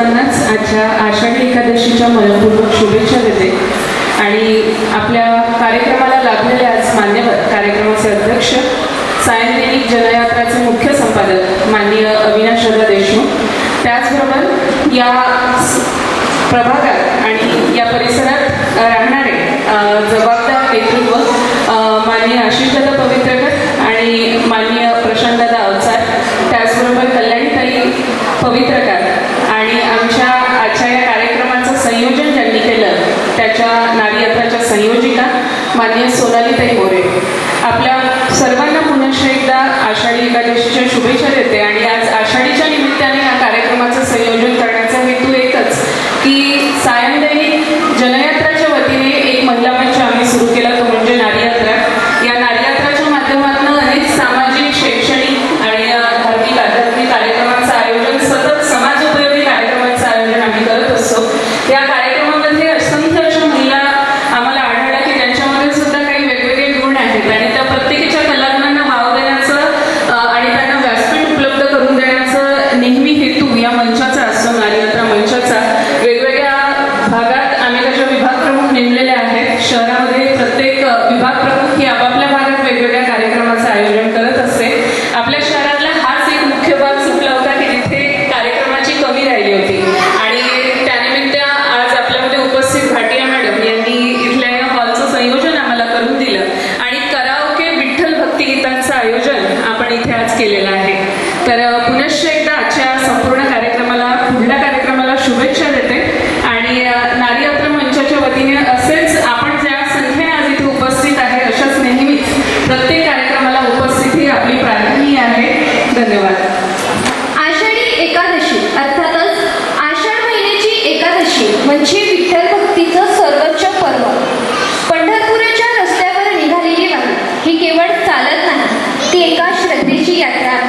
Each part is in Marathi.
सर्वांनाच आजच्या आषाढी एकादशीच्या मनपूर्वक शुभेच्छा देते आणि आपल्या कार्यक्रमाला लाभलेले आज मान्यवर कार्यक्रमाचे अध्यक्ष सायन दैनिक जनयात्राचे मुख्य संपादक माननीय अविनाश दादा देशमुख, त्याचबरोबर या प्रभागात आणि या परिसरात राहणारे जबाबदार नेतृत्व माननीय आशिषदादा पवित्रकर आणि माननीय प्रशांतदादा अवचार, त्याचबरोबर कल्याणीताई पवित्रकर आणि आमच्या आजच्या या कार्यक्रमाचं संयोजन ज्यांनी केलं त्याच्या नारी यात्राच्या संयोजिका माननीय सोनालीताई मोरे, आपल्या सर्वांना पुनश्च एकदा आषाढी एकादशीच्या शुभेच्छा देते। आणि आज आषाढीच्या निमित्ताने या कार्यक्रमाचं संयोजन करण्याचा हेतू एकच की सायन दैनिक जनयात्राच्या वतीने एक महिला मंच आम्ही सुरू केला, तो म्हणजे नारी यात्रा। या नारी यात्राच्या माध्यमातून अनेक सामाजिक, शैक्षणिक आणि धार्मिक आध्यात्मिक कार्यक्रमांचं आयोजन, सतत समाजोपयोगी कार्यक्रमांचं आयोजन आम्ही करत असतो। या कार्यक्रमामध्ये असंख्य अशा महिला आम्हाला आढळल्या की त्यांच्यामध्ये सुद्धा काही वेगवेगळे गुण आहेत आणि त्या प्रत्येकीच्या कलागुणांना वाव देण्याचं आणि त्यांना व्यासपीठ उपलब्ध करून देण्याचं नेहमी हेतू या मंचाचा असतो, नारी यात्रा मंचाचा। वेगवेगळ्या भागात आम्ही त्याच्या विभाग प्रमुख नेमलेले आहेत। शहरामध्ये प्रत्येक विभाग प्रमुख ही आपापल्या भागात वेगवेगळ्या कार्यक्रमाचं आयोजन करत असते। आपल्या शहरातला हाच एक मुख्य भाग सुटला होता की जिथे कार्यक्रमाची कमी राहिली होती आणि त्यानिमित्त आज आपल्यामध्ये उपस्थित भाटिया मॅडम यांनी इथल्या या हॉलचं संयोजन आम्हाला करून दिलं आणि कराओके विठ्ठल भक्तिगीतांचं आयोजन आपण इथे आज केलेलं आहे। तर पुनश्च एकदा आजच्या संपूर्ण कार्यक्रमाला, पुढल्या कार्यक्रमाला शुभेच्छा देते आणि नारी यात्रा मंचाच्या वतीने असेच आपण ज्या संख्येने आज इथे उपस्थित आहे अशाच नेहमीच प्रत्येक कार्यक्रमाला उपस्थिती आपली प्राधान्य आहे। धन्यवाद। आषाढी एकादशी अर्थातच आषाढ महिन्याची एकादशी म्हणजे विठ्ठल भक्तीचं सर्वोच्च पर्व। पंढरपुराच्या रस्त्यावर निघालेली वारी ही केवळ चालत नाही, ती एका श्रद्धेची यात्रा आहे।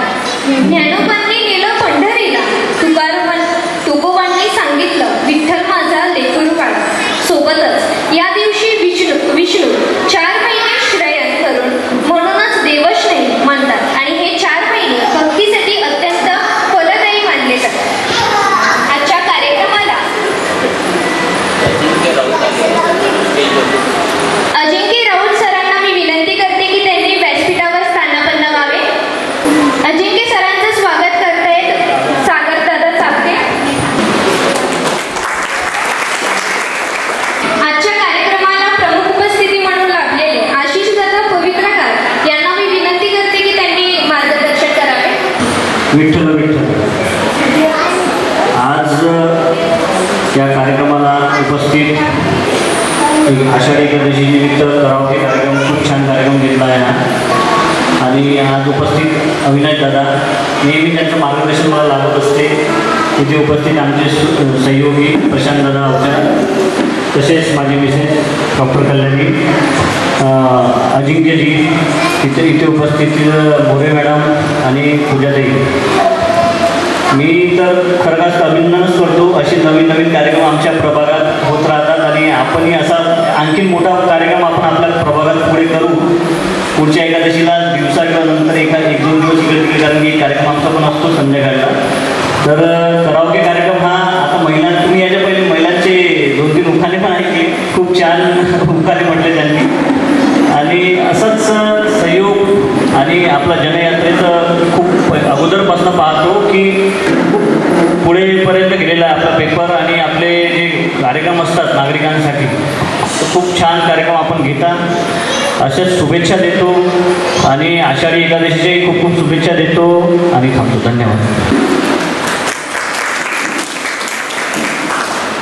ज्ञानोबांनी नेलं पंढरीला, तुकोबांनी सांगितलं विठ्ठल माझा लेकरू काढा। सोबतच या दिवशी विष्णू 4 महिने श्रयण करून म्हणूनच देवश्रेणी मानतात आणि हे 4 महिने भक्तीसाठी अत्यंत फलदायी मानले जातात। आजच्या कार्यक्रमाला अजिंक्य राऊत सरांना मी विनंती करते की त्यांनी व्यासपीठावर स्थानापन्न व्हावे। अजिंक्य सरांचं स्वागत करतायत सागर दादा चापके। आजच्या कार्यक्रमाला प्रमुख उपस्थिती म्हणून लाभलेले आशिष दादा पवित्रकर यांना मी विनंती करते की त्यांनी मार्गदर्शन करावे। विठ्ठल विठ्ठल, आज या कार्यक्रमाला उपस्थित आषाढी एकादशी निमित्त कराओके कार्यक्रम, खूप छान कार्यक्रम घेतला आहे आणि आज उपस्थित अविनाश दादा, नेहमी त्यांचं मार्गदर्शन मला लागत असते। इथे उपस्थित आमचे सहयोगी प्रशांत दादा अवचार, तसेच माझे मिसेस डॉक्टर कल्याणी, अजिंक्यजी, इथे उपस्थित मोरे मॅडम आणि पूजाताई। मी तर खरंच अभिनंदनच करतो, असे नवीन नवीन कार्यक्रम आमच्या प्रभागात होत राहतात आणि आपणही असा आणखीन मोठा कार्यक्रम आपण आपल्या प्रभागात पुढे करू। पुढच्या एकादशीला दिवसा किंवा नंतर 1-2 दिवस इकडे तिकडे, कारण की कार्यक्रम आमचा पण असतो संध्याकाळला। तर कराओके कार्यक्रम हा आता महिला, तुम्ही याच्या पहिले महिलांचे 2-3 उखाणे पण ऐकले, खूप छान उखाणे म्हटले त्यांनी आणि असाच सहयोग आणि आपला जनयात्रेचं खूप अगोदरपासून पाहतो की पुढेपर्यंत गेलेला आहे आपला पेपर आणि आपले जे कार्यक्रम असतात नागरिकांसाठी, खूप छान कार्यक्रम आपण घेता। अशाच शुभेच्छा देतो आणि आषाढी एकादशीच्याही खूप खूप शुभेच्छा देतो आणि थांबतो। धन्यवाद।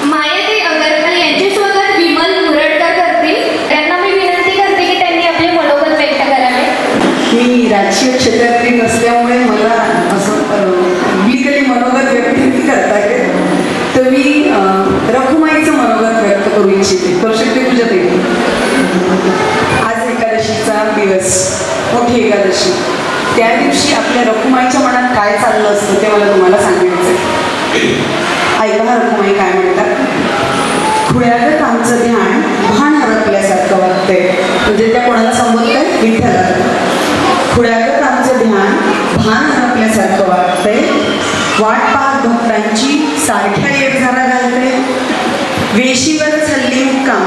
मायाताई अगरकर यांचे स्वागत विमल मुरडकर करतील। त्यांना मी विनंती करते की त्यांनी आपले मनोगत व्यक्त करावे। मी राजकीय क्षेत्रातली नसल्यामुळे मला असं लीगली मनोगत व्यक्त करता येईल, तर मी रखुमाईचं मनोगत व्यक्त करू इच्छिते। करू शकते पूजाताई? आज एकादशीचा दिवस, मोठी एकादशी, त्या दिवशी आपल्या रखुमाईच्या मनात काय चाललं असतं ते मला तुम्हाला सांगायचं आहे। ऐका रखुमाई काय म्हणतात, खुळ्यागत आमचं ध्यान भान हरपल्यासारखं वाटतंय, म्हणजे त्या कोणाला संबोधतंय? विठ्ठलाला। खुळ्यागत आमचं ध्यान भान हरपल्यासारखं वाटतंय, वाट पाहत भक्तांची सारख्या इथंच हल्ली मुक्काम,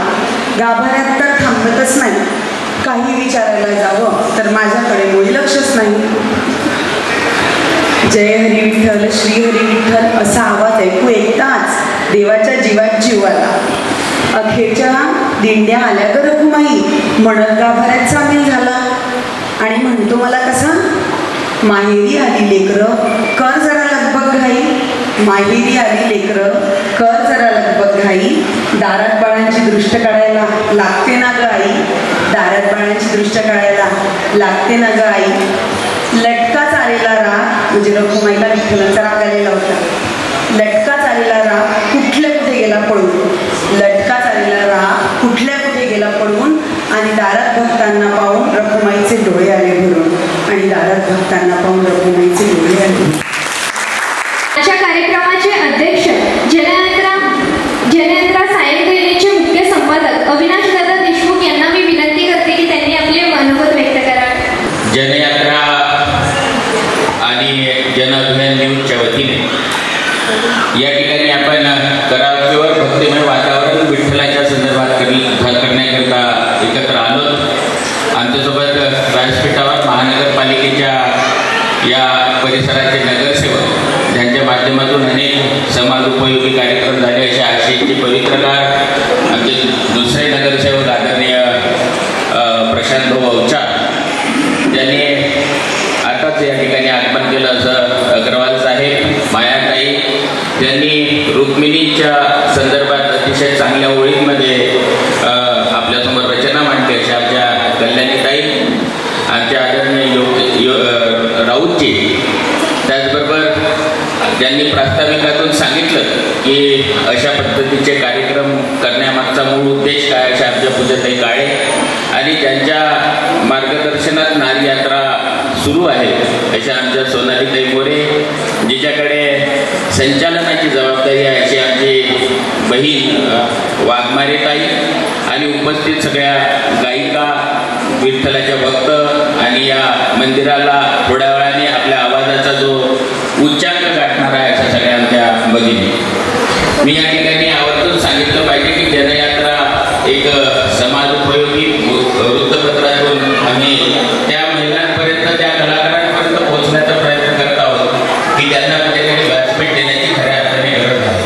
गाभाऱ्यात तर थांबतच नाही. काही विचारायला जावं तर माझ्याकडे मुळी लक्षच नाही. जय हरी विठ्ठल, श्री हरी विठ्ठल असा आवाज ऐकू एकदाच देवाच्या जीवात जीव आला. अखेरच्या दिंड्या आल्या ग रखुमाई, म्हणत गाभाऱ्यात सामील झाला. आणि म्हणतो मला कसा, माहेरी आली लेकरं कर जरा लगबग घाई, माहेरी आली लेकरं कर जरा लगबग घाई, दारात बाळांची दृष्ट काढायला लागते ना ग आई, दारात बाळांची दृष्ट काढायला लागते ना ग आई. लटकाच आलेला राग, म्हणजे रखुमाईला विठ्ठलांचा राग आलेला होता. लटकाच आलेला राग कुठल्या कुठे गेला पळून, लटकाच आलेला राग कुठल्या कुठे गेला पळून. आणि दारात भक्तांना पाहून रखुमाईचे डोळे आले भरून, आणि दारात भक्तांना पाहून रखुमाईचे डोळे आले. आजच्या कार्यक्रमाचे अध्यक्ष जनयात्रा सायक दैनिकचे मुख्य संपादक अविनाश दादा देशमुख यांना मी विनंती करते की त्यांनी आपले मनोगत व्यक्त करावे. जनयात्रा आणि जन अभियान न्यूजच्या वतीने या ठिकाणी आपण करावकीवर भक्तिमय वातावरण विठ्ठलाच्या संदर्भात करण्याकरिता एकत्र आलो. आमच्यासोबत व्यासपीठावर महानगरपालिकेच्या या परिसराचे नगरसेवक, ज्यांच्या माध्यमातून अनेक समाज उपयोगी कार्यक्रम झाले अशा आशयाचे पवित्रकार आमचे दुसरे नगरसेवक आदरणीय प्रशांत भाऊ अवचार, ज्यांनी आताच या ठिकाणी आगमन केलं असं अग्रवाल साहेब, मायाताई, त्यांनी रुक्मिणीच्या संदर्भात अतिशय चांगल्या ओळींमध्ये आपल्यासमोर रचना मांडली अशा आमच्या कल्याणीताई, आमच्या आदरणीय राऊतजी, त्याचबरोबर ज्यांनी प्रास्ताविकातून सांगितलं की अशा पद्धतीचे कार्यक्रम करण्यामागचा मूळ उद्देश काय, अशा आमच्या पूजाताई काळे, आणि ज्यांच्या मार्गदर्शनात नारी यात्रा सुरू आहे अशा आमच्या सोनालीताई मोरे, जिच्याकडे संचालनाची जबाबदारी आहे अशी आमची बहीण वाघमारेताई, आणि उपस्थित सगळ्या गायिका, विठ्ठलाच्या भक्त, आणि या मंदिराला थोड्या वेळाने आपल्या आवाजाचा जो उच्चांक गाठणार आहे अशा सगळ्या आमच्या भगिनी. मी या ठिकाणी आवर्जून सांगितलं पाहिजे की जनयात्रा एक समाज उपयोगी वृत्तपत्रातून आम्ही त्या महिलांपर्यंत, त्या कलाकारांपर्यंत पोहोचण्याचा प्रयत्न करत आहोत की त्यांना कुठेतरी व्यासपीठ देण्याची खऱ्या अर्थाने गरज आहे.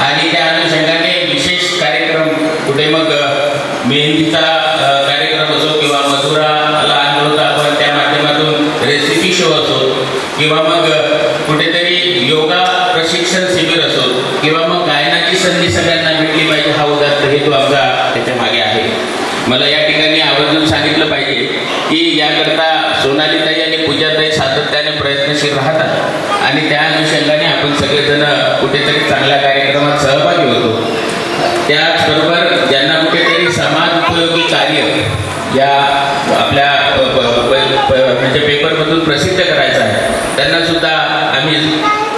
आणि त्या अनुषंगाने विशेष कार्यक्रम कुठे मग मेहंदीचा कार्यक्रम असो, किंवा मथुराला आणलं होतं आपण त्या माध्यमातून रेसिपी शो असो, किंवा मग कुठेतरी योगा प्रशिक्षण शिबिर असो, किंवा मग गायनाची संधी सगळ्यांना भेटली पाहिजे, हा उदात्त हेतू आमचा त्याच्या मागे आहे. मला या ठिकाणी आवर्जून सांगितलं पाहिजे की याकरता सोनालीताई आणि पूजाताई सातत्याने प्रयत्नशील राहतात, आणि त्या अनुषंगाने आपण सगळेजण कुठेतरी चांगल्या कार्यक्रमात सहभागी होतो. त्याचबरोबर ज्यांना कुठेतरी समाज उपयोगी कार्य या आपल्या म्हणजे पेपरमधून प्रसिद्ध करायचं आहे, त्यांना सुद्धा आम्ही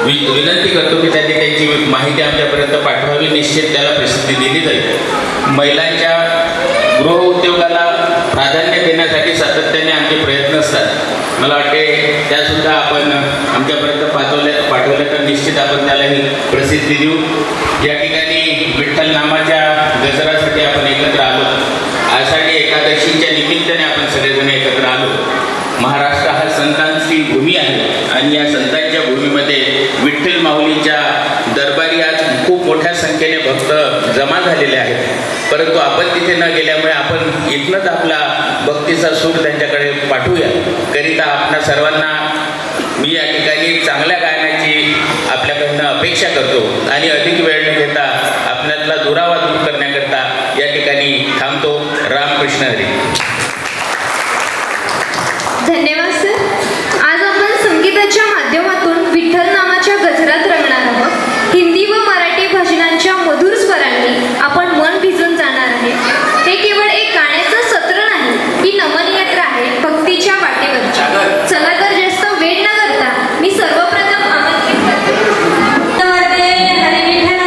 विनंती करतो की त्यांनी त्यांची माहिती आमच्यापर्यंत पाठवावी. निश्चित त्याला प्रसिद्धी दिली जाईल. महिलांच्या गृह उद्योगाला प्राधान्य देण्यासाठी सातत्याने आमचे प्रयत्न असतात. मला वाटते त्यासुद्धा आपण आमच्यापर्यंत पाठवल्या तर निश्चित आपण त्यालाही प्रसिद्धी देऊ. या ठिकाणी विठ्ठल नामाच्या गजरासाठी आपण एकत्र आलो. आषाढी एकादशीच्या निमित्ताने आपण सगळेजण एकत्र आलो. महाराष्ट्र हा संतांची भूमी आहे, आणि या संतांच्या भूमीमध्ये विठ्ठल माऊलीच्या दरबारी आज खूप मोठ्या संख्येने भक्त जमा झालेले आहेत. परंतु आपण तिथे न गेल्यामुळे आपण इथनंच आपला भक्तीचा सूर त्यांच्याकडे पाठवूया करिता आपणा सर्वांना मी या ठिकाणी चांगल्या गायनाची आपल्याकडनं अपेक्षा करतो, आणि अधिक वेळ न घेता आपल्याला दुरावा दूर करण्याकरता या ठिकाणी थांबतो. रामकृष्ण हरी. धन्यवाद सर. आज आपण संगीताच्या माध्यमातून विठ्ठल नामाच्या गजरात रंगणार आहोत. हिंदी व मराठी भजनांच्या मधुर स्वरांनी आपण मन भिजून जाणार आहे. हे केवळ एक गाण्याचं सत्र नाही, ही नमन यात्रा आहे भक्तीच्या वाटेवरची. चला तर जास्त वेळ न करता मी सर्वप्रथम आमंत्रित करते विठ्ठल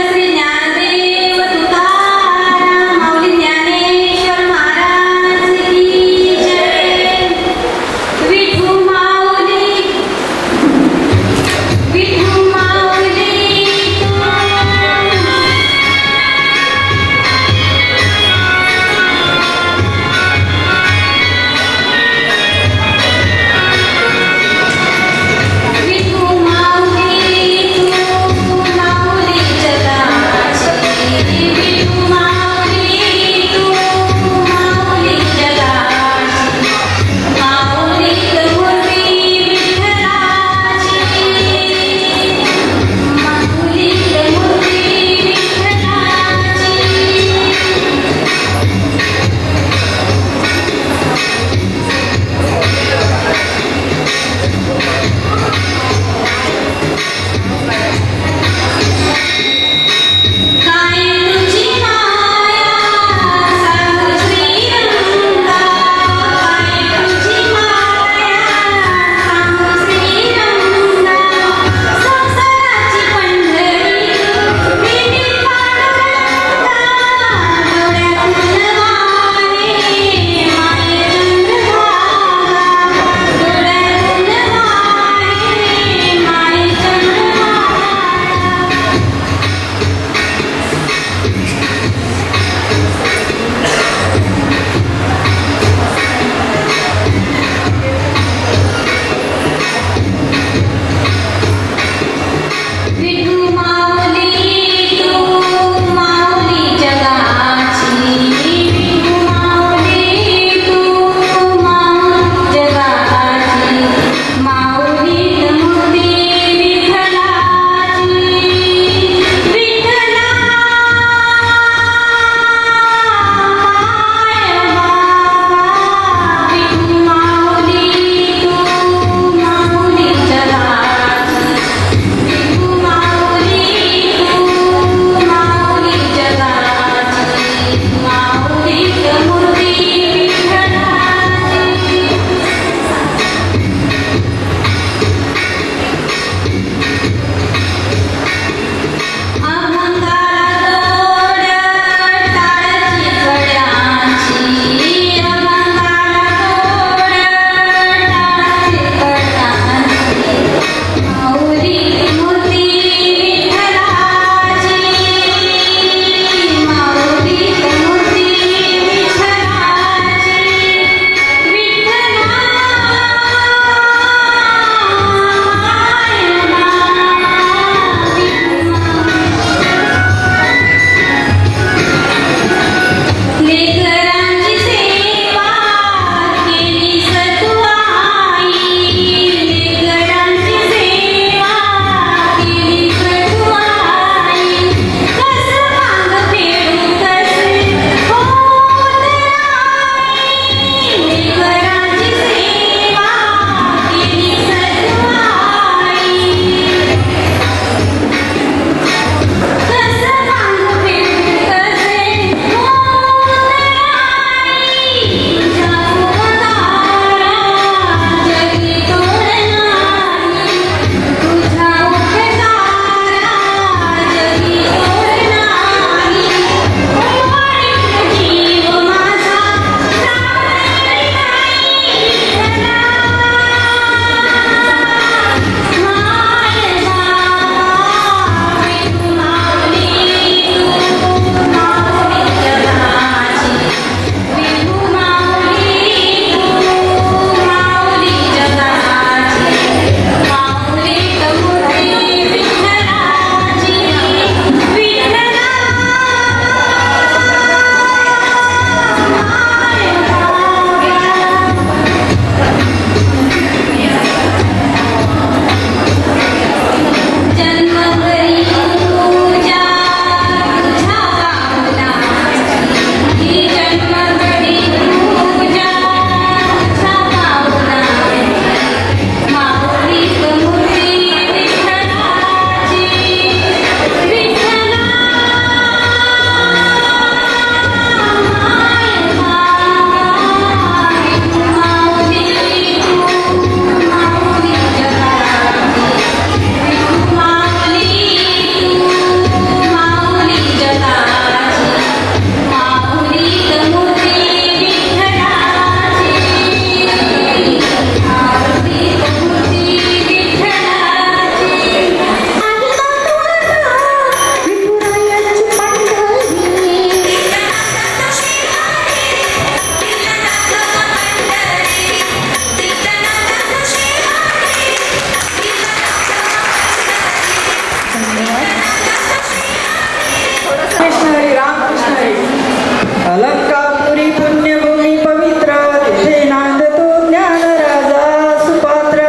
अलंकापुरी पुण्यभूमी पवित्र तिथे नांदतो ज्ञान राजा सुपात्र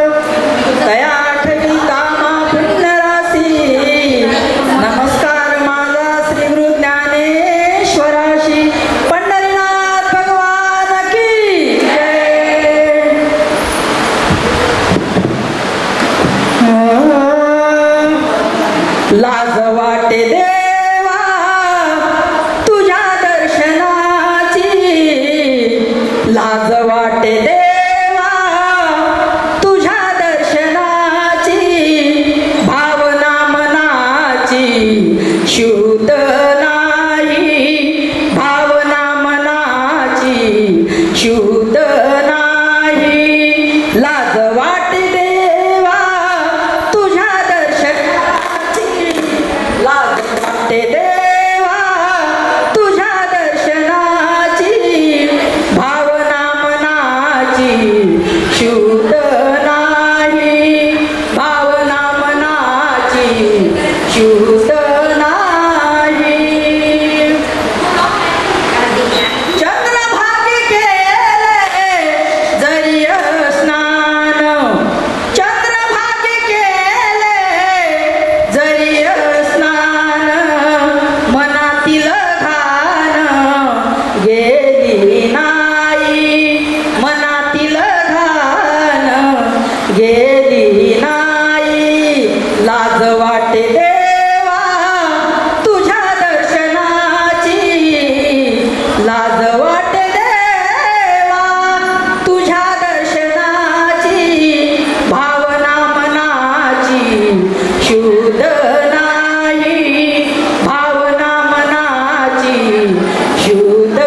तया आठवी कामा पुण्यराशी नमस्कार माझा श्री गुरु ज्ञानेश्वराशी पंढरीनाथ भगवान की जय. लाज वाटे देवा तुझ्या दर्शनाची लाज वाटे देवा तुझ्या दर्शनाची भावना मनाची शुद्ध नाही भावना मनाची शुद्ध नाही लाज वाटे देवा तुझ्या दर्शनाची लाज वाटे देवा तुझ्या दर्शनाची भावना मनाची शुद्ध नाही भावना मनाची शुद्ध नाही. चंद्रभागी केले जरी स्नान चंद्रभागी केले जरी स्नान मनातील घाण गेली नाही मनातील घाण गेली नाही लाज वाटे देवा तुझ्या दर्शनाची लाज वाटे देवा तुझ्या दर्शनाची भावना मनाची शुद्ध नाही भावना मनाची शुद्ध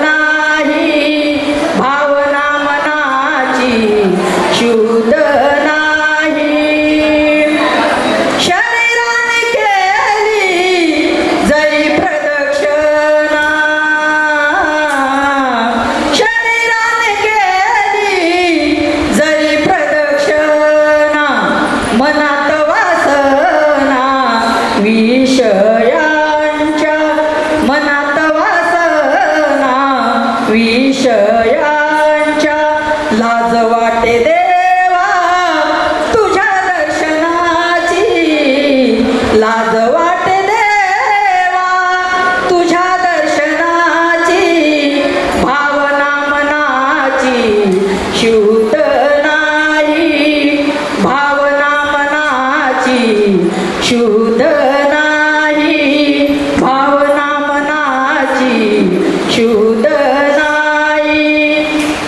नाही भावना मनाची शुद्ध नाही. शरीराने केली जरी प्रदक्षिणा शरीराने केली जरी प्रदक्षिणा मनात वासना विषयांच्या मनात वासना विषयांच्या लाज वाटे देवा तुझ्या दर्शनाची लाज वाटे देवा तुझ्या दर्शनाची भावना मनाची शुद्ध नाही भावना मनाची शुद्ध नाही भावना मनाची शुद्ध नाही.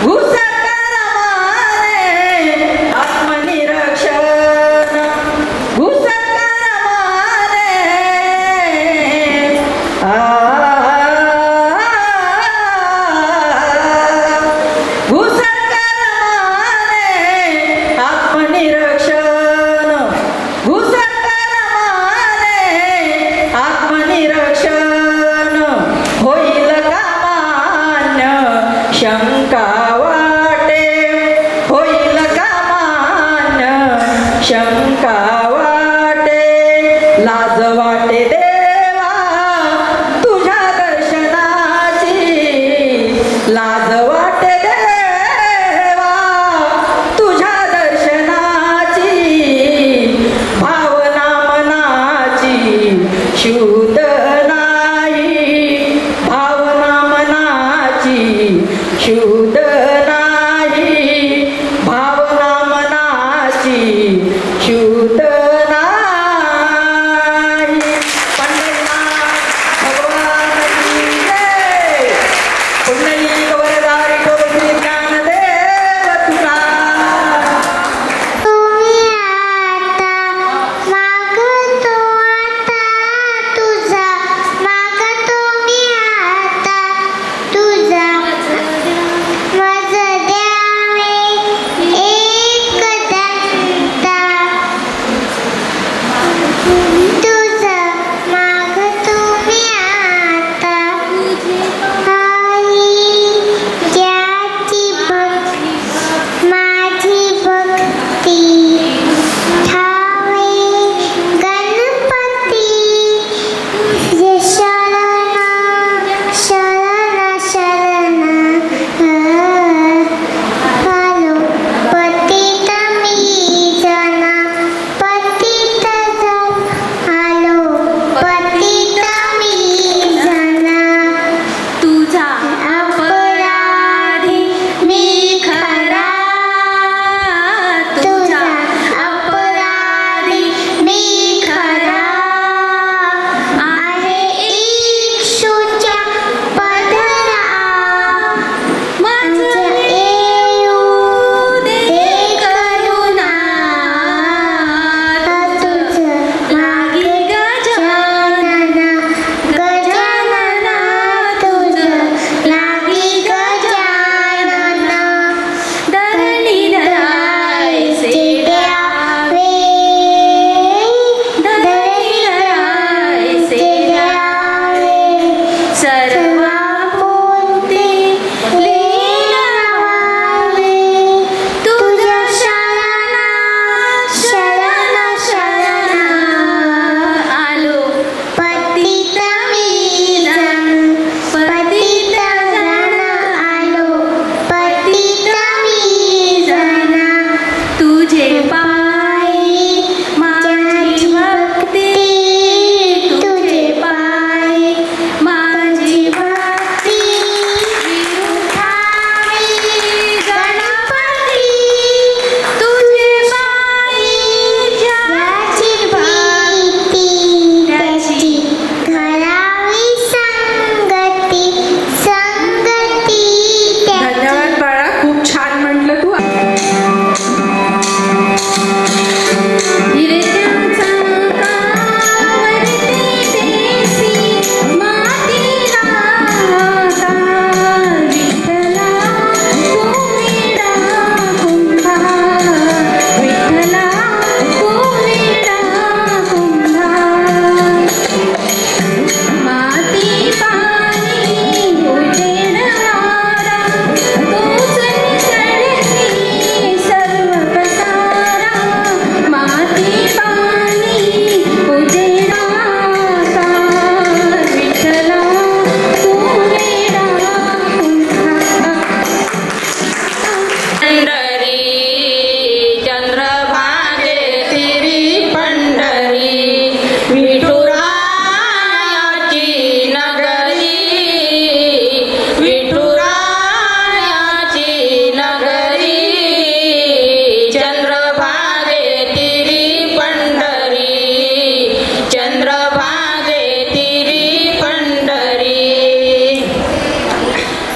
घुसकर मारे आत्मनिरीक्षण घुसकर मारे घुसकर मारे आत्मनिरीक्षण घुसकर मारे आत्मनिरीक्षण होईल कामा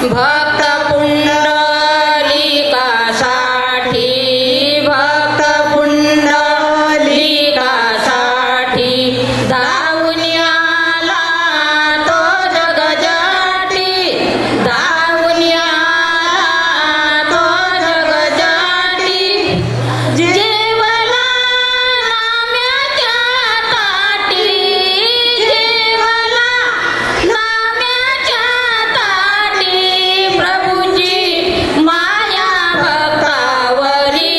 भक्त पुंडलिकासाठी भक्त पुंडलिकासाठी धावून आला तो जगजाटी धावून आला तो जगजाटी जेवला नाम्याच्या ताटी जेवला नाम्याच्या ताटी प्रभूची माया भक्तावरी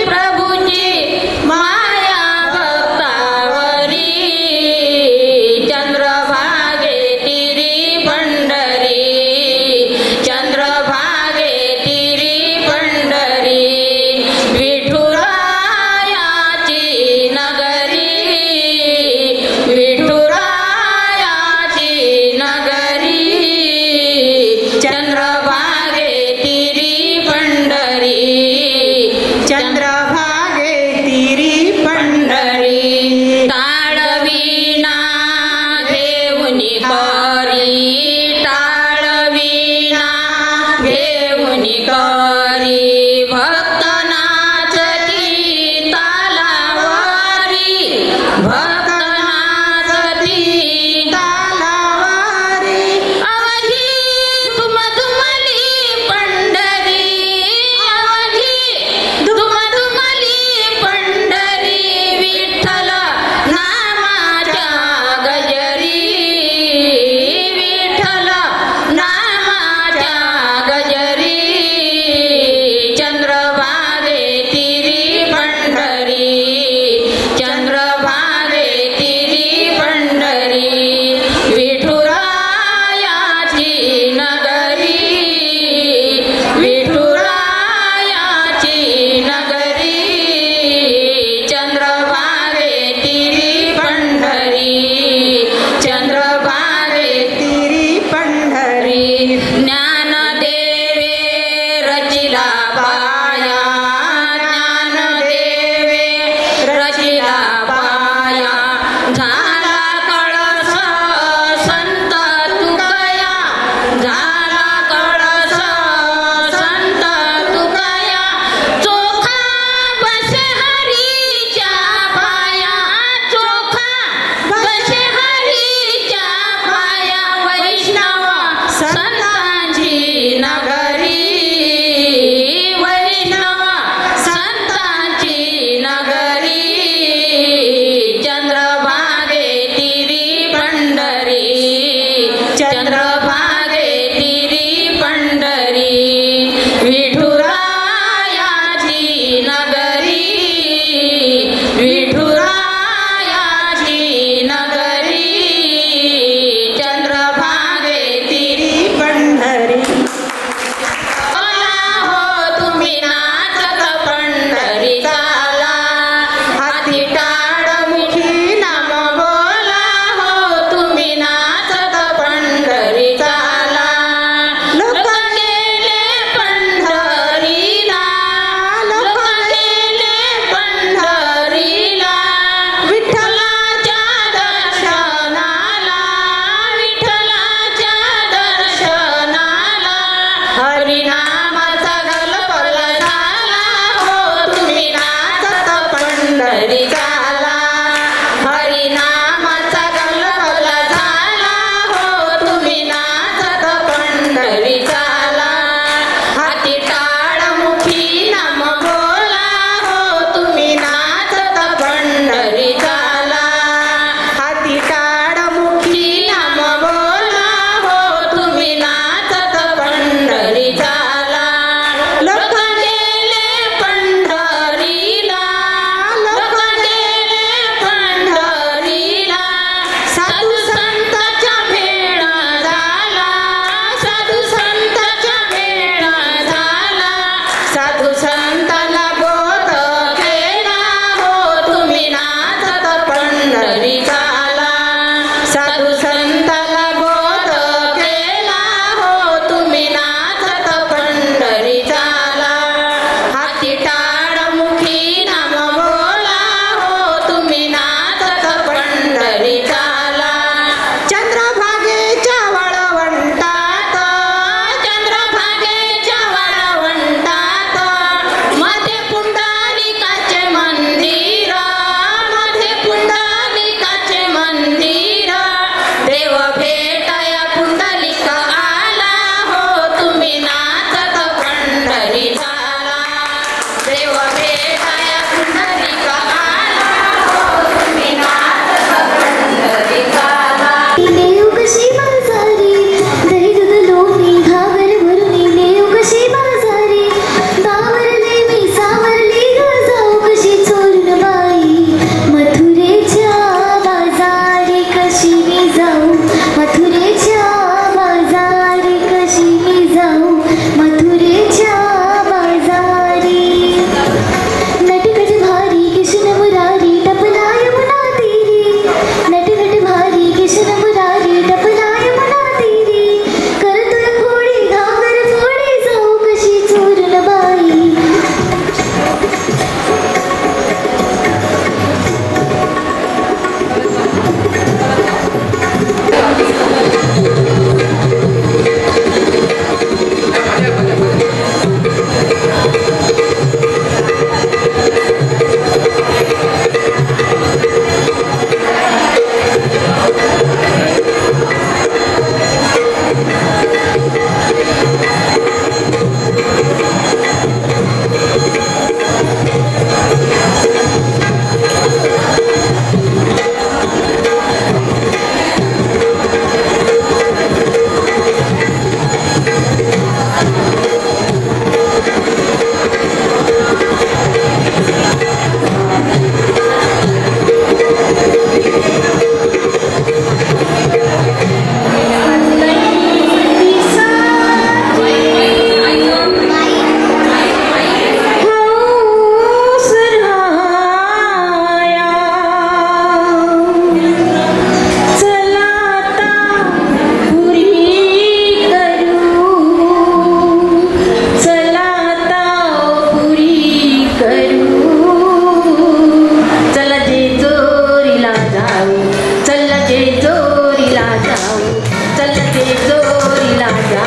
प्रभूची माया भक्तावरी चंद्रभागे तिरी पंढरी चंद्रभागे तिरी पंढरी विठुरायाची नगरी विठुरायाची नगरी चंद्रभागे तिरी पंढरी चंद्रभागे तिरी पंढरी टाळविना घेऊनी करी टाळविना घेऊनी करी भक्त नाचती तालावारी भक्त नाचती तालावारी अवघी धुमधुमली पंढरी अवघी धुमधुमली पंढरी विठ्ठल नामाच्या गजरी विठ्ठल नामाच्या गजरी चंद्रभागे तिरी पंढरी चंद्रभागे तिरी पंढरी विठुरायाची नगरी विठुरायाची नगरी चंद्रभागे तिरी पंढरी चंद्रभागे तिरी पंढरी ज्ञानदेवे रचिला पाया ज्ञानदेवे रचिला पाया झाला कळस संत तुकया झाला कळस संत तुकया चोखा बसे हरीच्या पाया चोखा बसे हरीच्या पाया वैष्णव संतांची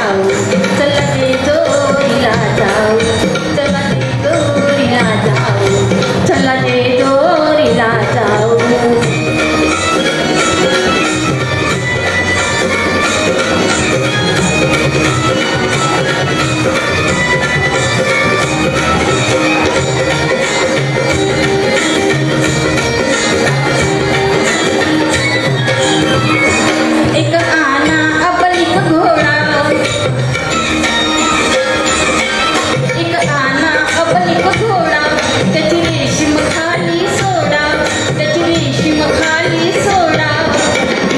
जाऊ चला जेजुरीला जाऊ चला जेजुरीला जाऊ चला जेजुरीला जाऊ एक आना अपलिक घोडा एक आना अपलिक घोडा त्याची रेशीम खाली सोडा त्याची रेशीम खाली सोडा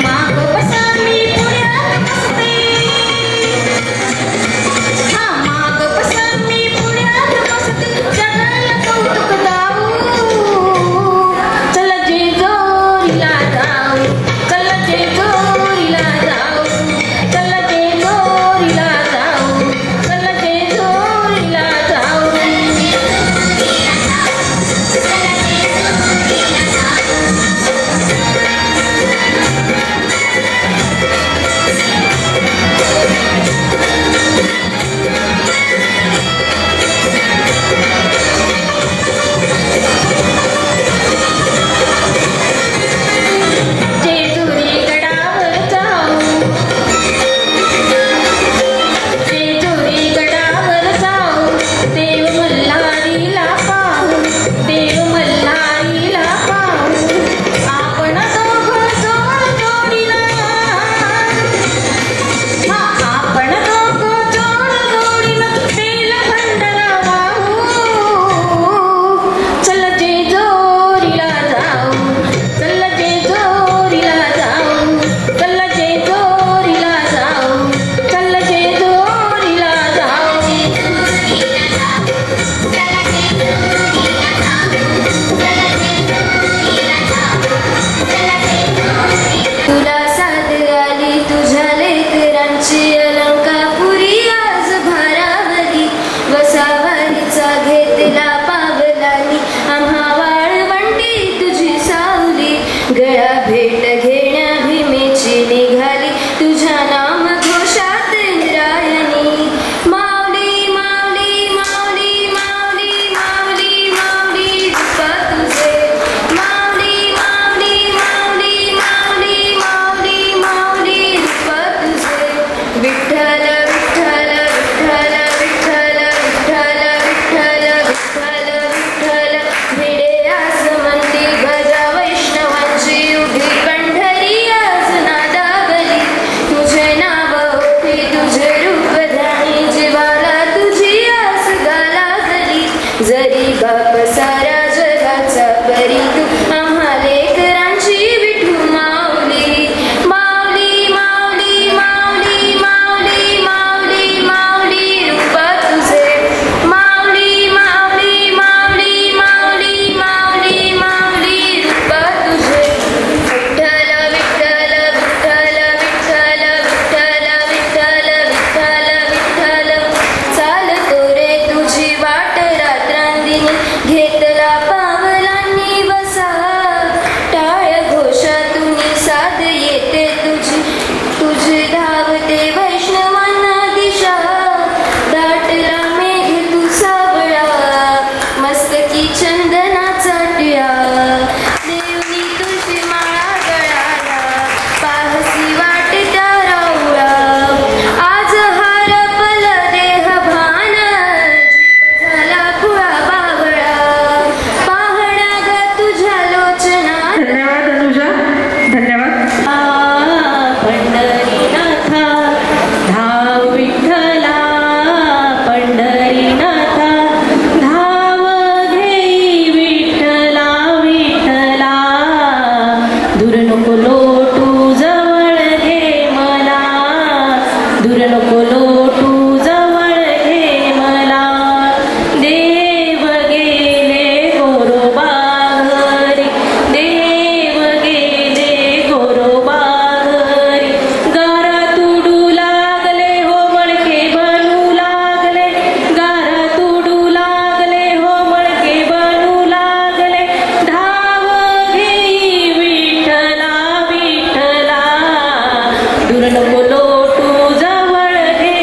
माग बसा मी पुण्यात बसते हा माग बसा मी पुण्यात बसते जगाला कौतुक दाऊ चला जेजुरीला जाऊ चला जेजुरीला जाऊ चला जेजुरीला जाऊ चला जेजुरीला जाऊ जेजुरी गडावर जाऊ जेजुरी गडावर जाऊ देव मल्हारीला पाहू देव मल्हारीला पाहू आपण दोघं जोड जोडीला हा आपण दोघं जोड जोडीला बेल भंडारा वाहू चला जेजुरीला जाऊ चला जेजुरीला जाऊ चला जेजुरीला जाऊ चला जेजुरीला जाऊ तुला साथ आली तुझ्या लेकरांची अलंकापुरी आज भारावली वसावारीचा घेतला पावलानी आम्हा वाळवंटी तुझी सावली गळा भेट घेण्या भीमेची निघाली तुझ्या नाम घोषात इंद्रायणी माऊली माऊली माऊली माऊली माऊली माऊली रूपा तुझे माऊली माऊली माऊली माऊली माऊली माऊली रूपा तुझे विठ्ठल विठ्ठल विठ्ठल विठ्ठल विठ्ठल विठ्ठल विठ्ठल विठ्ठल भिडे आस म्हणती गजा वैष्णवांची उभी पंढरी आज नादावली तुझे नाव ओठी तुझे रूप ध्यानी जीवाला तुझी आस गालागली जरी बाप साऱ्या जगाचा परी तू आम्हा लेकरांची विठू माऊली माऊली माऊली माऊली माऊली माऊली माऊली रूपा तुझे माऊली माऊली माऊली माऊली माऊली माऊली रूपा तुझे विठ्ठल विठ्ठल विठ्ठल विठ्ठल विठ्ठल विठ्ठल विठ्ठल विठ्ठल चालतो रे तुझी वाट रात्रांदिनी घेतला पावलांनी बसा टाळ घोषातून साथ येते तुझी तुझी धावते वैष्णवांना दिशा दाटला मेघ तू सावळा मस्तकी चंदनाचा टिळा देवनी तुझी माळा गळाला पाहसी वाट त्या राऊळा आज हरपल देह भान जीव झाला खुळा बावळा पाहण्या ग तुझ्या लोचना धन्यवाद अनुजा धन्यवाद पंढरीनाथा धाव विठ्ठला पंढरीनाथा धाव घेई विठ्ठला विठ्ठला दूर नको लोटू जवळ घे मला दूर नको लोटू जवळ घे मला देव गेले गोरोबा घरी देव गेले गोरोबा घरी गारा तुडू लागले हो मळके बनू लागले गारा तुडू लागले हो मळके बनू लागले धाव घेई विठ्ठला विठ्ठला दूर नको लोटू जवळ घे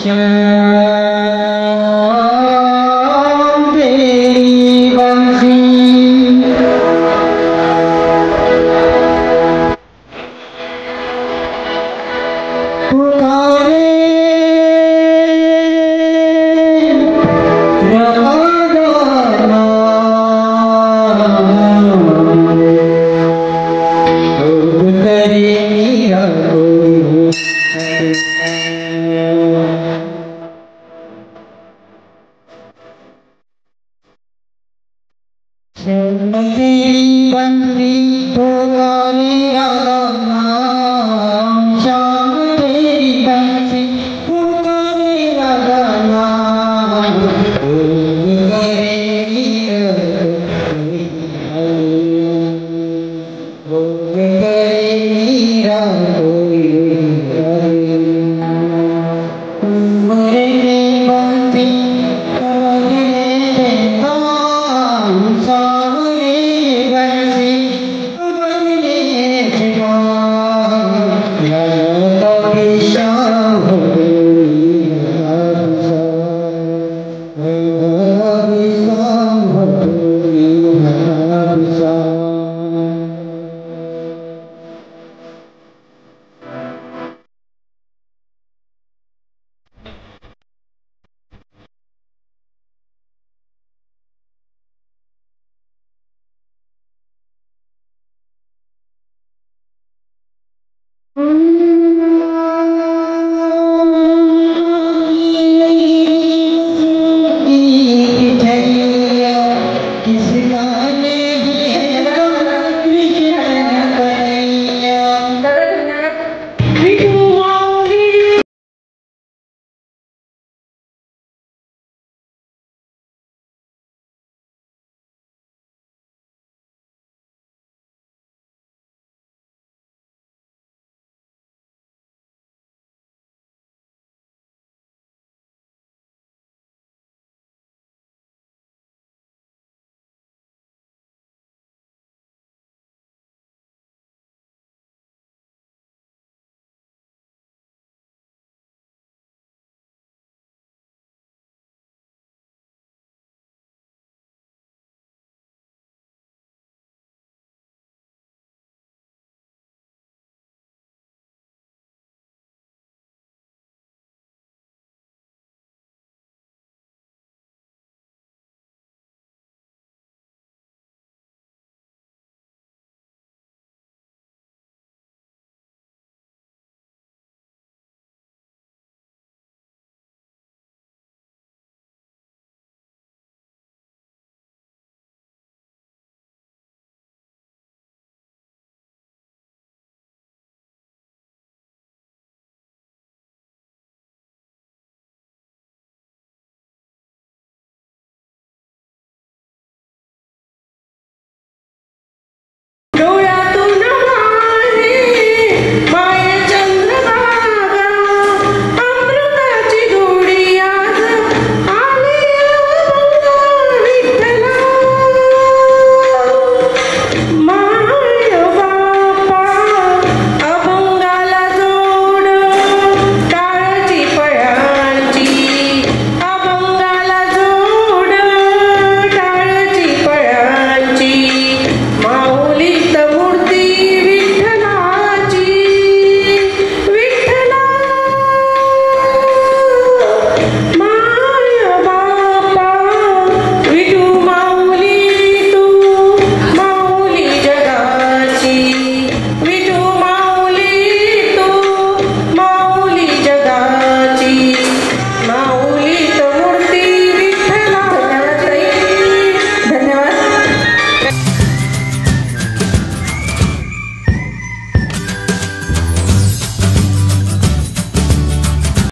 सत्यम्